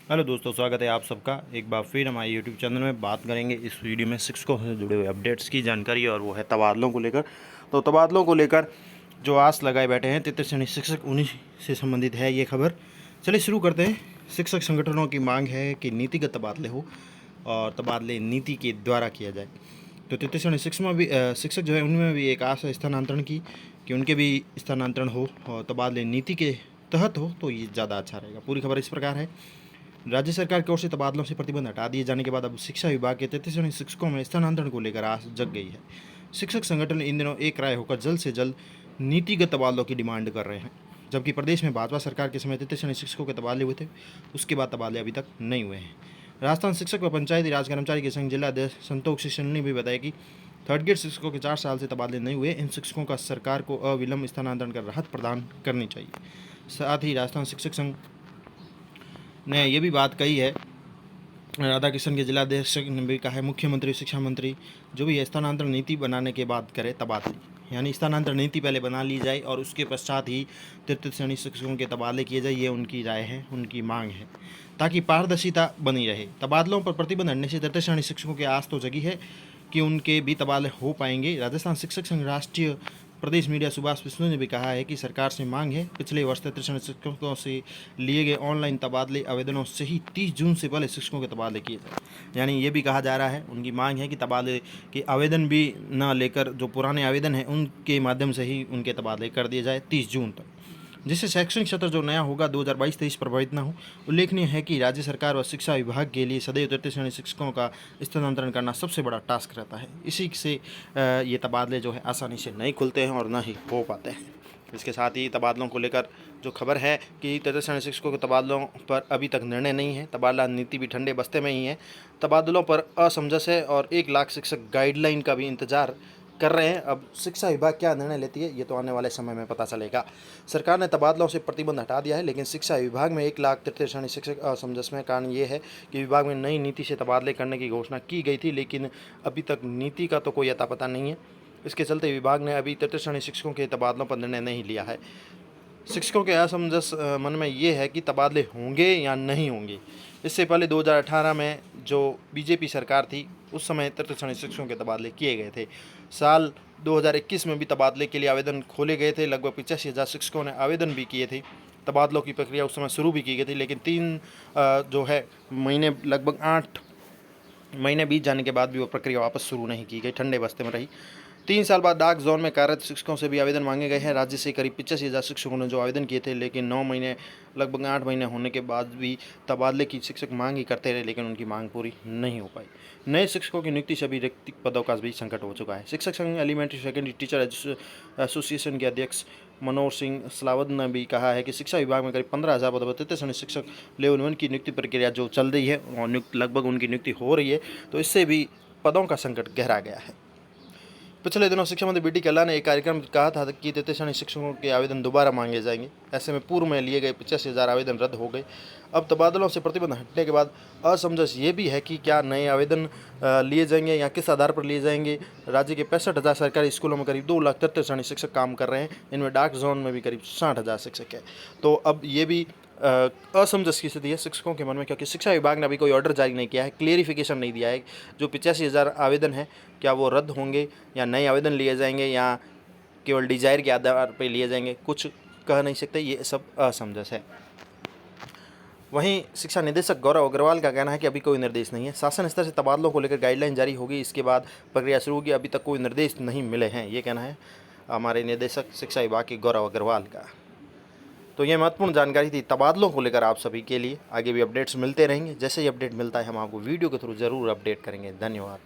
Hello दोस्तों, स्वागत है आप सबका एक बार फिर हमारे यूट्यूब चैनल में। बात करेंगे इस वीडियो में शिक्षकों से जुड़े हुए अपडेट्स की जानकारी, और वो है तबादलों को लेकर। तो तबादलों को लेकर जो आस लगाए बैठे हैं तृतीय श्रेणी शिक्षक, उन्हीं से संबंधित है ये खबर। चलिए शुरू करते हैं। शिक्षक संगठनों की मांग है कि नीतिगत तबादले हो और तबादले नीति के द्वारा किया जाए। तो तृतीय श्रेणी शिक्षक जो है उनमें भी एक आस है स्थानांतरण की, कि उनके भी स्थानांतरण हो और तबादले नीति के तहत हो तो ये ज़्यादा अच्छा रहेगा। पूरी खबर इस प्रकार है। राज्य सरकार की ओर से तबादलों से प्रतिबंध हटा दिए जाने के बाद अब शिक्षा विभाग के 33 श्रेणी शिक्षकों में स्थानांतरण को लेकर आस जग गई है। शिक्षक संगठन इन दिनों एक राय होकर जल्द से जल्द नीतिगत तबादलों की डिमांड कर रहे हैं। जबकि प्रदेश में भाजपा सरकार के समय 33 श्रेणी शिक्षकों के तबादले हुए थे, उसके बाद तबादले अभी तक नहीं हुए हैं। राजस्थान शिक्षक व पंचायती राज कर्मचारी के संघ जिला अध्यक्ष संतोष शिशन ने भी बताया कि थर्ड ग्रेड शिक्षकों के 4 साल से तबादले नहीं हुए। इन शिक्षकों का सरकार को अविलंब स्थानांतरण कर राहत प्रदान करनी चाहिए। साथ ही राजस्थान शिक्षक संघ ने यह भी बात कही है, राधा किशन के जिलाध्यक्ष ने भी कहा है, मुख्यमंत्री शिक्षा मंत्री जो भी है स्थानांतरण नीति बनाने के बाद करे तबादले, यानी स्थानांतरण नीति पहले बना ली जाए और उसके पश्चात ही तृतीय श्रेणी शिक्षकों के तबादले किए जाए। ये उनकी राय है, उनकी मांग है, ताकि पारदर्शिता बनी रहे। तबादलों पर प्रतिबंध हटने से तृतीय श्रेणी शिक्षकों की आस तो जगी है कि उनके भी तबादले हो पाएंगे। राजस्थान शिक्षक संघ राष्ट्रीय प्रदेश मीडिया सुभाष विष्णु ने भी कहा है कि सरकार से मांग है पिछले वर्ष तृतीय श्रेणी शिक्षकों से लिए गए ऑनलाइन तबादले आवेदनों से ही 30 जून से पहले शिक्षकों के तबादले किए जाए। यानी ये भी कहा जा रहा है, उनकी मांग है कि तबादले के आवेदन भी न लेकर जो पुराने आवेदन हैं उनके माध्यम से ही उनके तबादले कर दिए जाए 30 जून तक, जिससे शैक्षणिक सत्र जो नया होगा 2022-23 प्रभावित न हो। उल्लेखनीय है कि राज्य सरकार व शिक्षा विभाग के लिए सदैव तृतीय श्रेणी शिक्षकों का स्थानांतरण करना सबसे बड़ा टास्क रहता है। इसी से ये तबादले जो है आसानी से नहीं खुलते हैं और ना ही हो पाते हैं। इसके साथ ही तबादलों को लेकर जो खबर है कि तृतीय श्रेणी शिक्षकों के तबादलों पर अभी तक निर्णय नहीं है। तबादला नीति भी ठंडे बस्ते में ही है। तबादलों पर असमंजस है और 1 लाख शिक्षक गाइडलाइन का भी इंतजार कर रहे हैं। अब शिक्षा विभाग क्या निर्णय लेती है ये तो आने वाले समय में पता चलेगा। सरकार ने तबादलों से प्रतिबंध हटा दिया है, लेकिन शिक्षा विभाग में 1 लाख तृतीय श्रेणी शिक्षक असमंजस में। कारण ये है कि विभाग में नई नीति से तबादले करने की घोषणा की गई थी, लेकिन अभी तक नीति का तो कोई अता पता नहीं है। इसके चलते विभाग ने अभी तृतीय श्रेणी शिक्षकों के तबादलों पर निर्णय नहीं लिया है। शिक्षकों के असमंजस मन में ये है कि तबादले होंगे या नहीं होंगे। इससे पहले 2018 में जो बीजेपी सरकार थी उस समय तृतीय श्रेणी शिक्षकों के तबादले किए गए थे। साल 2021 में भी तबादले के लिए आवेदन खोले गए थे। लगभग 85,000 शिक्षकों ने आवेदन भी किए थे। तबादलों की प्रक्रिया उस समय शुरू भी की गई थी, लेकिन 3 जो है महीने, लगभग 8 महीने बीत जाने के बाद भी वो प्रक्रिया वापस शुरू नहीं की गई, ठंडे बस्ते में रही। 3 साल बाद डाक जोन में कार्यरत शिक्षकों से भी आवेदन मांगे गए हैं। राज्य से करीब 85,000 शिक्षकों ने जो आवेदन किए थे, लेकिन 9 महीने, लगभग 8 महीने होने के बाद भी तबादले की शिक्षक मांग ही करते रहे, लेकिन उनकी मांग पूरी नहीं हो पाई। नए शिक्षकों की नियुक्ति से भी रिक्त पदों का भी संकट हो चुका है। शिक्षक संघ एलिमेंट्री सेकेंडरी टीचर एसोसिएशन के अध्यक्ष मनोहर सिंह सलावत ने भी कहा है कि शिक्षा विभाग में करीब 15,000 पदों पर तृतीय श्रेणी शिक्षक लेवल 1 की नियुक्ति प्रक्रिया जो चल रही है और लगभग उनकी नियुक्ति हो रही है, तो इससे भी पदों का संकट गहरा गया है। पिछले दिनों शिक्षा मंत्री बी.डी. कल्ला ने एक कार्यक्रम में कहा था कि तृतीय श्रेणी शिक्षकों के आवेदन दोबारा मांगे जाएंगे। ऐसे में पूर्व में लिए गए 85,000 आवेदन रद्द हो गए। अब तबादलों से प्रतिबंध हटने के बाद असमंजस ये भी है कि क्या नए आवेदन लिए जाएंगे या किस आधार पर लिए जाएंगे। राज्य के 65,000 सरकारी स्कूलों में करीब 2 लाख तृतीय श्रेणी शिक्षक काम कर रहे हैं। इनमें डाक जोन में भी करीब 60,000 शिक्षक है। तो अब ये भी असमंजस की स्थिति है शिक्षकों के मन में, क्योंकि शिक्षा विभाग ने अभी कोई ऑर्डर जारी नहीं किया है, क्लियरिफिकेशन नहीं दिया है। जो 85,000 आवेदन हैं क्या वो रद्द होंगे या नए आवेदन लिए जाएंगे या केवल डिजायर के आधार पर लिए जाएंगे, कुछ कह नहीं सकते। ये सब असमंजस है। वहीं शिक्षा निदेशक गौरव अग्रवाल का कहना है कि अभी कोई निर्देश नहीं है। शासन स्तर से तबादलों को लेकर गाइडलाइन जारी होगी, इसके बाद प्रक्रिया शुरू होगी। अभी तक कोई निर्देश नहीं मिले हैं, ये कहना है हमारे निदेशक शिक्षा विभाग के गौरव अग्रवाल का। तो ये महत्वपूर्ण जानकारी थी तबादलों को लेकर आप सभी के लिए। आगे भी अपडेट्स मिलते रहेंगे। जैसे ही अपडेट मिलता है हम आपको वीडियो के थ्रू ज़रूर अपडेट करेंगे। धन्यवाद।